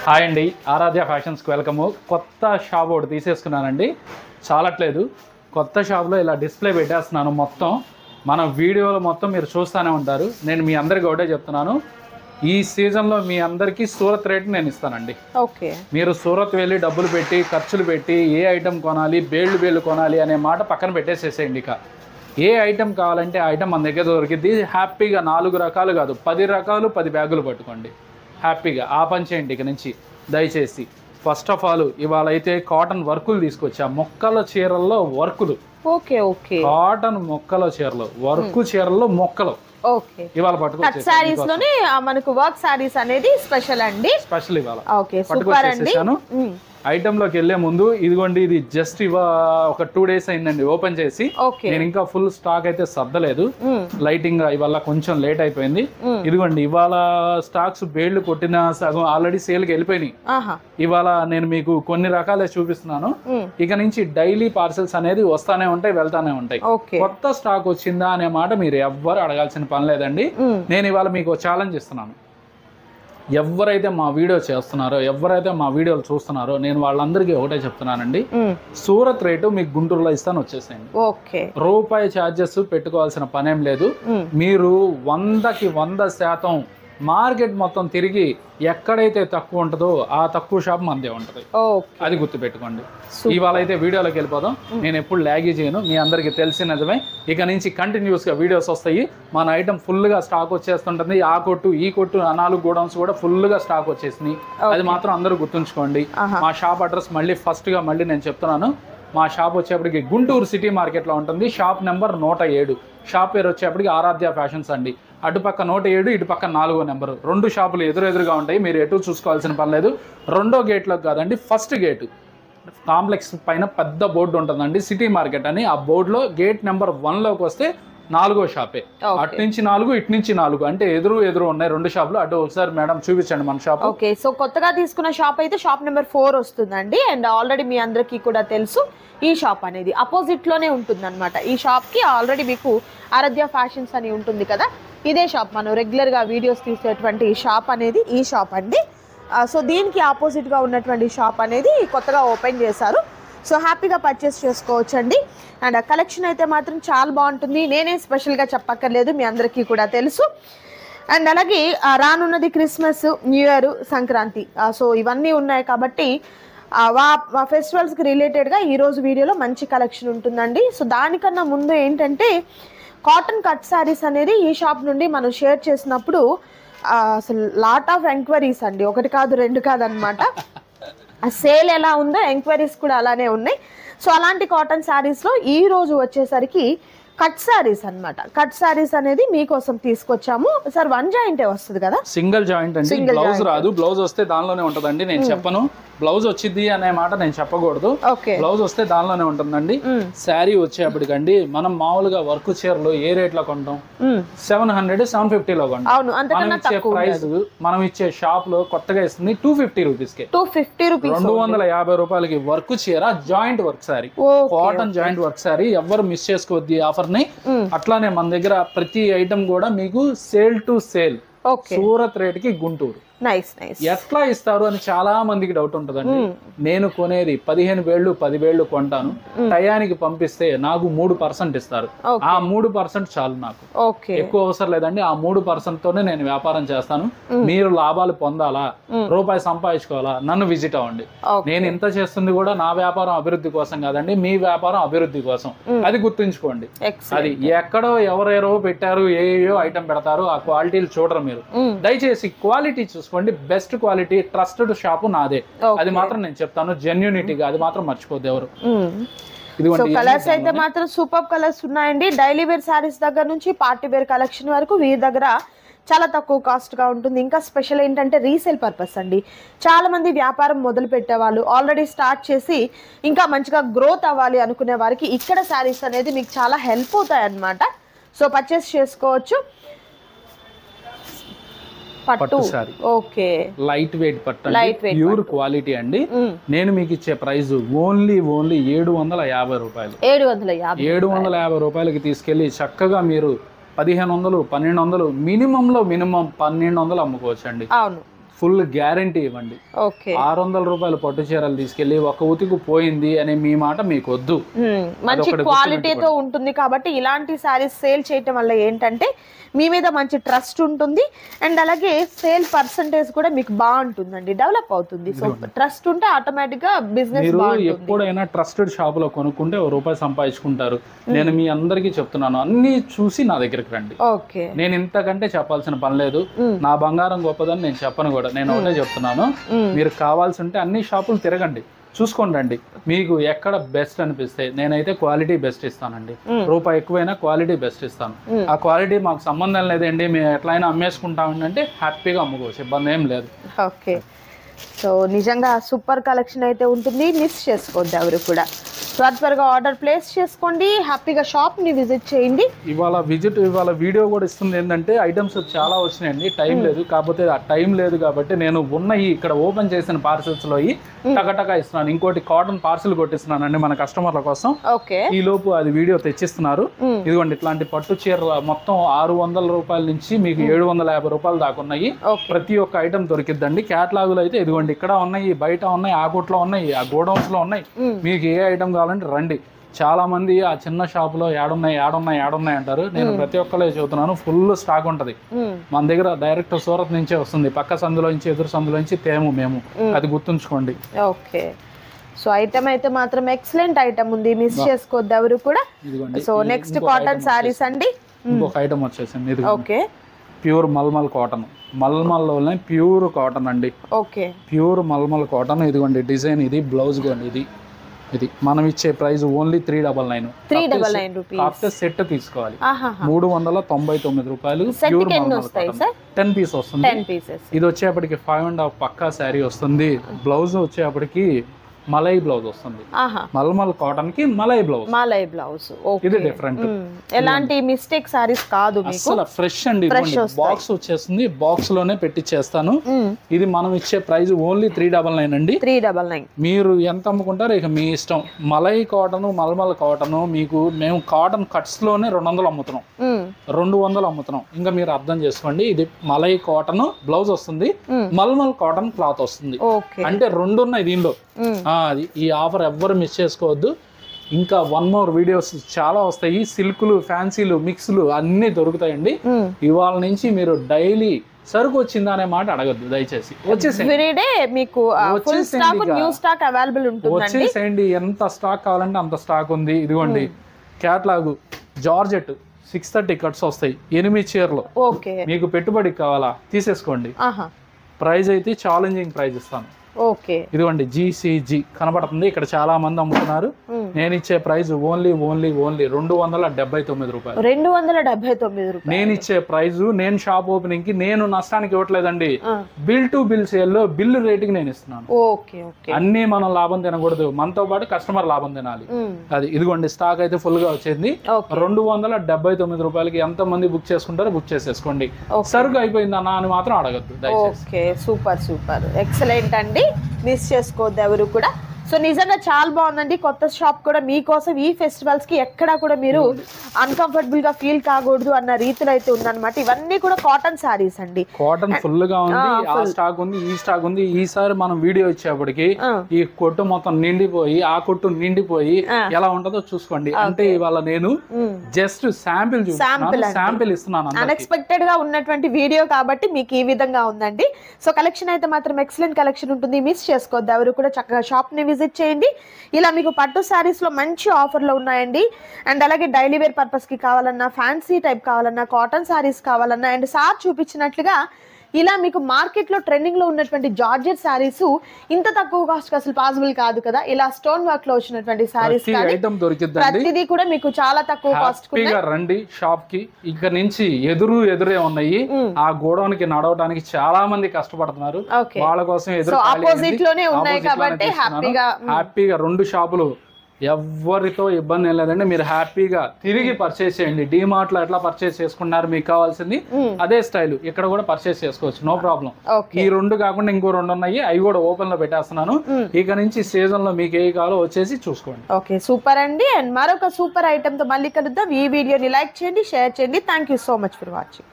Hi అండి, ఆరాధ్య ఫ్యాషన్స్కి welcome. కొత్త shop ఒకటి తీసేసుకున్నానండి, చాలట్లేదు. కొత్త షాప్లో ఇలా డిస్ప్లే పెట్టేస్తున్నాను. మొత్తం మన వీడియోలో మొత్తం మీరు చూస్తూనే ఉంటారు. నేను మీ అందరికీ ఒకటే చెప్తున్నాను, ఈ సీజన్లో మీ అందరికీ సూరత్ రేట్ నేను ఇస్తానండి. ఓకే, మీరు సూరత్ వెళ్ళి డబ్బులు పెట్టి ఖర్చులు పెట్టి ఏ ఐటెం కొనాలి, బేళ్ళు కొనాలి అనే మాట పక్కన పెట్టేసేసేయండి. ఇక ఏ ఐటెం కావాలంటే ఆ ఐటెం మన దగ్గర దొరికింది. హ్యాపీగా 4 రకాలు కాదు 10 రకాలు 10 బ్యాగులు పట్టుకోండి. హ్యాపీగా ఆ పని చేయండి ఇక నుంచి దయచేసి. ఫస్ట్ ఆఫ్ ఆల్ ఇవాళ అయితే కాటన్ వర్కులు తీసుకొచ్చా. మొక్కల చీరల్లో వర్కులు. ఓకే ఓకే, కాటన్ మొక్కల చీరలు, వర్క్ చీరల్లో మొక్కలు ఓకే. ఇవాళ పట్టుకొచ్చేసాను. సారీస్ లోనే మనకు వర్క్ సారీస్ అనేది స్పెషల్ అండి. స్పెషల్ ఇవాళ ఓకే, సూపర్ అండి. ఐటెంలోకి వెళ్లే ముందు ఇదిగోండి, ఇది జస్ట్ ఒక 2 days అయిందండి ఓపెన్ చేసి. నేను ఇంకా ఫుల్ స్టాక్ అయితే సర్దలేదు, లైటింగ్ ఇవాళ కొంచెం లేట్ అయిపోయింది. ఇదిగోండి ఇవాళ స్టాక్స్ బేళ్లు కొట్టిన సగం ఆల్రెడీ సేల్కి వెళ్ళిపోయినాయి. ఇవాళ నేను మీకు కొన్ని రకాలే చూపిస్తున్నాను. ఇక నుంచి డైలీ పార్సెల్స్ అనేది వస్తానే ఉంటాయి, వెళ్తానే ఉంటాయి. కొత్త స్టాక్ వచ్చిందా అనే మాట మీరు ఎవ్వరు అడగాల్సిన పని లేదండి. నేను ఇవాళ మీకు ఛాలెంజ్ ఇస్తున్నాను. ఎవరైతే మా వీడియో చేస్తున్నారో, ఎవరైతే మా వీడియోలు చూస్తున్నారో, నేను వాళ్ళందరికీ ఒకటే చెప్తున్నానండి, సూరత్ రేటు మీకు గుంటూరులో ఇస్తాను, వచ్చేసేయండి. రూపాయి ఛార్జెస్ పెట్టుకోవాల్సిన పనేం లేదు. మీరు 100కి 100% మార్కెట్ మొత్తం తిరిగి ఎక్కడైతే తక్కువ ఉంటుందో ఆ తక్కువ షాప్ మనదే ఉంటుంది. అది గుర్తుపెట్టుకోండి. ఇవాళ అయితే వీడియోలోకి వెళ్ళిపోదాం. నేను ఎప్పుడు ల్యాగ్ చేయను, మీ అందరికీ తెలిసినదే. ఇక నుంచి కంటిన్యూస్గా వీడియోస్ వస్తాయి. మన ఐటమ్ ఫుల్గా స్టాక్ వచ్చేస్తుంటుంది. ఆ కొట్టు ఈ కొట్టు 4 గోడౌన్స్ కూడా ఫుల్గా స్టాక్ వచ్చేసినాయి. అది మాత్రం అందరూ గుర్తుంచుకోండి. మా షాప్ అడ్రస్ మళ్ళీ ఫస్ట్గా నేను చెప్తున్నాను. మా షాప్ వచ్చేప్పటికి గుంటూరు సిటీ మార్కెట్లో ఉంటుంది. Shop number 107. షాప్ పేరు వచ్చేప్పటికి ఆరాధ్య ఫ్యాషన్స్ అండి. అటుపక్క 107, ఇటుపక్క 4వ నెంబరు. 2 షాపులు ఎదురుగా ఉంటాయి. మీరు ఎటు చూసుకోవాల్సిన పని లేదు. 2వ గేట్లోకి కాదండి, ఫస్ట్ గేటు కాంప్లెక్స్ పైన పెద్ద బోర్డు ఉంటుందండి, సిటీ మార్కెట్ అని. ఆ బోర్డులో గేట్ నెంబర్ 1లోకి వస్తే 4వ షాపే. అటు నుంచి 4, ఇటు నుంచి 4, అంటే ఎదురు ఉన్నాయి 2 షాపులు. అటు ఒకసారి మేడం చూపించండి మన షాప్. ఓకే, సో కొత్తగా తీసుకున్న షాప్ అయితే షాప్ నెంబర్ 4 వస్తుందండి. అండ్ ఆల్రెడీ మీ అందరికీ కూడా తెలుసు, ఈ షాప్ అనేది అపోజిట్ లోనే ఉంటుంది అనమాట. ఈ షాప్ కి ఆల్రెడీ మీకు ఆరాధ్య ఫ్యాషన్స్ అని ఉంటుంది కదా, ఇదే షాప్. మనం రెగ్యులర్ గా వీడియోస్ తీసేటువంటి షాప్ అనేది ఈ షాప్ అండి. సో దీనికి ఆపోజిట్ గా ఉన్నటువంటి షాప్ అనేది కొత్తగా ఓపెన్ చేశారు. సో హ్యాపీగా పర్చేస్ చేసుకోవచ్చండి. అండ్ కలెక్షన్ అయితే మాత్రం చాలా బాగుంటుంది. నేనే స్పెషల్గా చెప్పక్కర్లేదు, మీ అందరికీ కూడా తెలుసు. అండ్ అలాగే రానున్నది Christmas, new year, Sankranti. So ఇవన్నీ ఉన్నాయి కాబట్టి ఫెస్టివల్స్కి రిలేటెడ్గా ఈరోజు వీడియోలో మంచి కలెక్షన్ ఉంటుందండి. సో దానికన్నా ముందు ఏంటంటే, కాటన్ కట్ శారీస్ అనేది ఈ షాప్ నుండి మనం షేర్ చేసినప్పుడు అసలు లాట్ ఆఫ్ ఎంక్వైరీస్ అండి. 1 కాదు 2 కాదు అనమాట. ఆ సేల్ ఎలా ఉందో ఎంక్వైరీస్ కూడా అలానే ఉన్నాయి. సో అలాంటి కాటన్ శారీస్లో ఈ రోజు వచ్చేసరికి కట్ శారీస్ అనమాట. కట్ శారీస్ అనేది మీకోసం తీసుకొచ్చాము. సార్ 1 జాయింటే వస్తుంది కదా? సింగిల్ జాయింట్ అండి. బ్లౌజ్ రాదు. బ్లౌజ్ వస్తే దానిలోనే ఉంటుందండి. నేను చెప్పను బ్లౌజ్ వచ్చింది అనే మాట, నేను చెప్పకూడదు. బ్లౌజ్ వస్తే దానిలోనే ఉంటుందండి. శారీ వచ్చేప్పటికండి మనం మామూలుగా వర్క్ చీరలు ఏ రేట్ లో కొంటాం? 700, 750 లో కొంటాం. ప్రైస్ మనం ఇచ్చే షాప్ లో కొత్తగా ఇస్తుంది 250 రూపీస్ కి. 250 రూపాయలకి వర్క్ చీర, joint work sari, cotton joint work sari. ఎవరు మిస్ చేసుకోవద్దు ఈ ఆఫర్ ని. అట్లానే మన దగ్గర ప్రతి ఐటమ్ కూడా మీకు sale to sale, Surat rate కి గుంటూరు. ఎట్లా ఇస్తారు అని చాలా మందికి డౌట్ ఉంటుందండి. నేను కొనేది 15 వేళ్ళు 10 వేళ్ళు కొంటాను, టయానికి పంపిస్తే నాకు 3% ఇస్తారు. ఆ 3% చాలు నాకు, ఎక్కువ అవసరం లేదండి. ఆ 3% తోనే నేను వ్యాపారం చేస్తాను. మీరు లాభాలు పొందాలా, రూపాయి సంపాదించుకోవాలా, నన్ను విజిట్ అవ్వండి. నేను ఇంత చేస్తుంది కూడా నా వ్యాపారం అభివృద్ధి కోసం కాదండి, మీ వ్యాపారం అభివృద్ధి కోసం. అది గుర్తుంచుకోండి. అది ఎక్కడో ఎవరెవరో పెట్టారు, ఏయో ఐటమ్ పెడతారు, ఆ క్వాలిటీలు చూడరు మీరు. దయచేసి క్వాలిటీ చూసుకోండి. బెస్ట్ క్వాలిటీ, ట్రస్టెడ్ షాపు నాదే. అది మాత్రం నేను చెప్తాను జెన్యూనిటీగా, అది మాత్రం మర్చిపోద్దు ఎవరు. కలర్స్ అయితే మాత్రం సూపర్ కలర్స్ ఉన్నాయండి. డైలీ వేర్ సారీస్ దగ్గర నుంచి పార్టీ వేర్ కలెక్షన్ వరకు వీరి దగ్గర చాలా తక్కువ కాస్ట్ గా ఉంటుంది. ఇంకా స్పెషల్ ఏంటంటే రీసేల్ పర్పస్ అండి. చాలా మంది వ్యాపారం మొదలు పెట్టే వాళ్ళు, ఆల్రెడీ స్టార్ట్ చేసి ఇంకా మంచిగా గ్రోత్ అవ్వాలి అనుకునే వారికి ఇక్కడ సారీస్ అనేది మీకు చాలా హెల్ప్ అవుతాయి అన్నమాట. సో పర్చేస్ చేసుకోవచ్చు. పట్టు సారీ, ఓకే, లైట్ వెయిట్ పట్టు, ప్యూర్ క్వాలిటీ అండి. నేను మీకు ఇచ్చే ప్రైస్ ఓన్లీ 750 రూపాయలు. 750 రూపాయలకి తీసుకెళ్లి చక్కగా మీరు 1500, 1200, మినిమం 1200 అమ్ముకోవచ్చు అండి. ఫుల్ గ్యారంటీ ఇవ్వండి. 600 రూపాయలు పట్టు చీరలు తీసుకెళ్లి ఒక ఉతికి పోయింది అనే మీ మాట మీకు వద్దు. మంచి క్వాలిటీతో ఉంటుంది కాబట్టి ఇలాంటి సారీస్ సేల్ చేయటం వల్ల ఏంటంటే మీ మీద మంచి ట్రస్ట్ ఉంటుంది అండ్ అలాగే సేల్ పర్సంటేజ్ కూడా మీకు బాగుంటుందండి, డెవలప్ అవుతుంది. సో ట్రస్ట్ ఉంటే ఆటోమేటిక్ గా బిజినెస్ బాగుంటుంది. ఎప్పుడైనా ట్రస్టెడ్ షాప్ లో కొనుక్కుంటే ₹1 సంపాదించుకుంటారు. నేను మీ అందరికీ చెప్తున్నాను, అన్ని చూసి నా దగ్గరికి రండి. నేను ఇంతకంటే చెప్పాల్సిన పని లేదు. నా బంగారం గొప్పదని నేను చెప్పను కూడా, నేను ఒకటే చెప్తున్నాను. మీరు కావాల్సి ఉంటే అన్ని షాపులు తిరగండి, చూసుకోండి రండి. మీకు ఎక్కడ బెస్ట్ అనిపిస్తే, నేనైతే క్వాలిటీ బెస్ట్ ఇస్తానండి. రూపాయి ఎక్కువైనా క్వాలిటీ బెస్ట్ ఇస్తాను. ఆ క్వాలిటీ మాకు సంబంధం లేదండి, మేము ఎట్లయినా అమ్మేసుకుంటామంటే హ్యాపీగా అమ్ముకోవచ్చు, ఇబ్బంది ఏం లేదు. ఓకే, సో నిజంగా సూపర్ కలెక్షన్ అయితే ఉంటుంది, మిస్ చేసుకోవద్దు ఎవరు కూడా. త్వరగా ఆర్డర్ ప్లేస్ చేసుకోండి, హ్యాపీగా షాప్ ని విజిట్ చేయండి. ఇవాళ వీడియో కూడా ఇస్తుంది ఏంటంటే ఐటమ్స్ చాలా వచ్చినాయండి, టైం లేదు. కాకపోతే ఆ టైం లేదు కాబట్టి నేను ఉన్నాయి ఇక్కడ ఓపెన్ చేసిన పార్సెల్స్ లో టకటకా ఇస్తున్నాను. ఇంకోటి కాటన్ పార్సెల్ కొట్టిస్తున్నానండి మన కస్టమర్ల కోసం. ఈ లోపు అది వీడియో తెచ్చిస్తున్నారు. ఇదిగోండి ఇట్లాంటి పట్టు చీరల మొత్తం 600 రూపాయల నుంచి మీకు 750 రూపాయలు దాకా ఉన్నాయి. ప్రతి ఒక్క ఐటమ్ దొరికిద్దండి. క్యాటలాగులు అయితే ఇదిగోండి ఇక్కడ ఉన్నాయి, బయట ఉన్నాయి, ఆ కొట్లో ఉన్నాయి, ఆ గోడౌన్స్ లో ఉన్నాయి. మీకు ఏ ఐటమ్ కావాలంటే రండి. చాలా మంది ఆ చిన్న షాప్ లో యాడున్నాయి అంటారు. నేను ప్రతి ఒక్కళ్ళే చెబుతున్నాను, ఫుల్ స్టాక్ ఉంటది మన దగ్గర. డైరెక్ట్ సూరత్ నుంచే వస్తుంది, పక్క సందులో నుంచి ఎదురు సందులో నుంచి తేము మేము, అది గుర్తుంచుకోండి. ఓకే, సో ఐటమ్ అయితే మాత్రం ఎక్సలెంట్ ఐటమ్ ఉంది, మిస్ చేసుకోవద్దు ఎవరు కూడా. సో నెక్స్ట్ కాటన్ సారీస్ అండి. ఇంకొక ఐటమ్ వచ్చేసింది, ఇది ఓకే ప్యూర్ మల్మల్ కాటన్. మల్మల్లోనే ప్యూర్ కాటన్ అండి. Okay, pure malmal cotton. ఇదిగోండి డిజైన్, ఇది బ్లౌజ్ గోండి. ఇది మనం ఇచ్చే ప్రైస్ ఓన్లీ 399 కాకపోతే సెట్ తీసుకోవాలి. 399 రూపాయలు. ప్యూర్ 10 పీస్ వస్తుంది. ఇది వచ్చేప్పటికి 5.5 పక్కా శారీ వస్తుంది. బ్లౌజ్ వచ్చేప్పటికి మలై బ్లౌజ్ వస్తుంది. మల్మల్ కాటన్ కి మలై బ్లౌజ్. ఇది డిఫరెంట్, ఎలాంటి మిస్టేక్ సారీస్ కాదు, అసలు ఫ్రెష్ అండి. బాక్స్ వచ్చేస్తుంది, బాక్స్ లోనే పెట్టిచ్చేస్తాను. ఇది మనం ఇచ్చే ప్రైస్ ఓన్లీ 399 అండి. 399 మీరు ఎంత అమ్ముకుంటారో ఇక మీ ఇష్టం. మలై కాటన్, మల్మల్ కాటన్ మీకు మేము కాటన్ కట్స్ లోనే 200 అమ్ముతున్నాం, 200 అమ్ముతున్నాం. ఇంకా మీరు అర్థం చేసుకోండి. ఇది మలై కాటన్ బ్లౌజ్ వస్తుంది, మల్మల్ కాటన్ క్లాత్ వస్తుంది. అంటే 2 ఉన్నాయి దీనిలో. ఈ ఆఫర్ ఎవ్వరు మిస్ చేసుకోవద్దు. ఇంకా 1 more వీడియోస్ చాలా వస్తాయి. సిల్కులు, ఫ్యాన్సీలు, మిక్స్లు అన్ని దొరుకుతాయండి. ఇవాళ నుంచి మీరు డైలీ సరుకు వచ్చిందా అనే మాట అడగద్దు దయచేసి. వచ్చేసేయండి, ఎంత స్టాక్ కావాలంటే అంత స్టాక్ ఉంది. ఇదిగోండి క్యాట్లాగ్ జార్జెట్ 630 కట్స్ వస్తాయి, 8 చీరలు. మీకు పెట్టుబడికి కావాలా తీసేసుకోండి. ప్రైస్ అయితే ఛాలెంజింగ్ ప్రైస్ ఇస్తాను. ఇదిగోండి GCG కనబడుతుంది, ఇక్కడ చాలా మంది అమ్ముతున్నారు. నేను ఇచ్చే ప్రైస్ ఓన్లీ 279 రూపాయలు. 279 నేను ఇచ్చే ప్రైస్, నేను షాప్ ఓపెనింగ్ కి నేను నష్టానికి ఇవ్వట్లేదండి. బిల్ టు బిల్ సేల్ లో బిల్ రేటింగ్ నేను ఇస్తున్నాను. అన్ని మనం లాభం తినకూడదు, మనతో పాటు కస్టమర్ లాభం తినాలి. అది ఇదిగోండి స్టాక్ అయితే ఫుల్ గా వచ్చింది. 279 రూపాయలకి ఎంత మంది బుక్ చేసుకుంటారో బుక్ చేసేసుకోండి. సరుకు అయిపోయింది అన్న అని మాత్రం అడగద్దు దయచేసి. సూపర్ ఎక్సలెంట్ అండి, మిస్ చేసుకోవద్దు ఎవరు కూడా. సో నిజంగా చాలా బాగుందండి. కొత్త షాప్ కూడా మీకోసం ఈ ఫెస్టివల్స్ కి ఎక్కడా కూడా మీరు అన్కంఫర్టబుల్ గా ఫీల్ కాకూడదు అన్న రీతిలో అయితే ఉందన్నమాట. ఇవన్నీ కూడా కాటన్ సారీస్ అండి. కాటన్ ఫుల్ గా ఉంది, ఆ స్టాక్ ఉంది, ఈ స్టాక్ ఉంది. ఈసారి మనం వీడియో ఇచ్చేప్పటికి ఈ కొట్టు మొత్తం నిండిపోయి, ఆ కొట్టు నిండిపోయి ఎలా ఉంటుందో చూసుకోండి. అంటే ఇవాళ నేను జస్ట్ శాంపిల్ ఇస్తున్నాను. అన్ఎక్స్పెక్టెడ్ గా ఉన్నటువంటి వీడియో కాబట్టి మీకు ఈ విధంగా ఉందండి. సో కలెక్షన్ అయితే మాత్రం ఎక్సలెంట్ కలెక్షన్ ఉంటుంది, మిస్ చేసుకోవద్దు ఎవరు కూడా. చక్కగా షాప్ ని విజిట్ చేయండి. ఇలా మీకు పట్టు సారీస్ లో మంచి ఆఫర్లు ఉన్నాయండి. అండ్ అలాగే డైలీ వేర్ పర్పస్ కి కావాలన్నా, ఫ్యాన్సీ టైప్ కావాలన్నా, కాటన్ సారీస్ కావాలన్నా, అండ్ సార్ చూపించినట్లుగా ఇలా మీకు మార్కెట్ లో ట్రెండింగ్ లో ఉన్నటువంటి జార్జెట్ సారీస్ ఇంత తక్కువ కాస్ట్ కి అసలు పాసిబుల్ కాదు కదా. ఇలా స్టోన్ వర్క్ లో వచ్చినటువంటి సారీస్ ప్రతిదీ కూడా మీకు చాలా తక్కువ కాస్ట్ రండి షాప్ కి. ఇక్కడ నుంచి ఎదురే ఉన్నాయి. ఆ గోడౌన్ కి నడవడానికి చాలా మంది కష్టపడుతున్నారు, వాళ్ళ కోసం ఎదురు ఆపోజిట్ లోనే ఉన్నాయి కాబట్టి హ్యాపీగా 2 షాపులు ఎవరితో ఇబ్బంది ఏం లేదండి. మీరు హ్యాపీగా తిరిగి పర్చేస్ చేయండి. డిమార్ట్ లో ఎట్లా పర్చేస్ చేసుకున్నారు, మీకు కావాల్సింది అదే స్టైల్ ఇక్కడ కూడా పర్చేస్ చేసుకోవచ్చు, నో ప్రాబ్లం. ఈ 2 కాకుండా ఇంకో 2 ఉన్నాయి, అవి కూడా ఓపెన్ లో పెట్టేస్తున్నాను. ఇక నుంచి సీజన్ లో మీకు ఏ కావాలో వచ్చేసి చూసుకోండి. ఓకే, సూపర్ అండి. అండ్ మరొక సూపర్ ఐటమ్ తో మళ్ళీ కలుద్దాం. ఈ వీడియోని లైక్ చేయండి, షేర్ చేయండి. Thank you so much for watching.